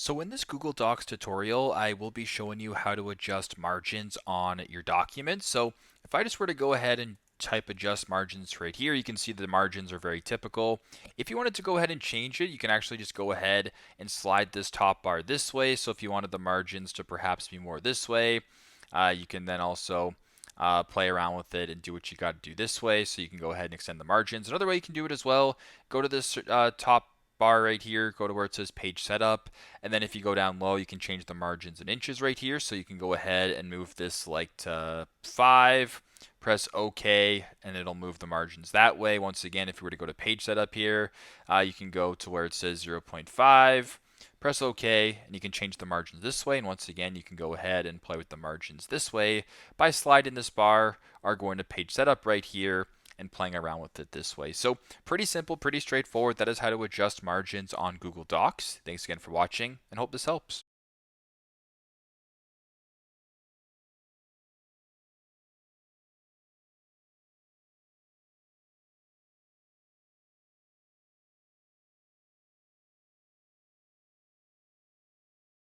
So in this Google Docs tutorial, I will be showing you how to adjust margins on your documents. So if I just were to go ahead and type adjust margins right here, you can see the margins are very typical. If you wanted to go ahead and change it, you can actually just go ahead and slide this top bar this way. So if you wanted the margins to perhaps be more this way, you can then also play around with it and do what you got to do this way. So you can go ahead and extend the margins. Another way you can do it as well, go to this top bar right here, go to where it says page setup, and then if you go down low, you can change the margins in inches right here. So you can go ahead and move this like to 5, press OK, and it'll move the margins that way. Once again, if you were to go to page setup here, you can go to where it says 0.5, press OK, and you can change the margins this way. And once again, you can go ahead and play with the margins this way by sliding this bar or going to page setup right here and playing around with it this way. So pretty simple, pretty straightforward. That is how to adjust margins on Google Docs. Thanks again for watching and hope this helps.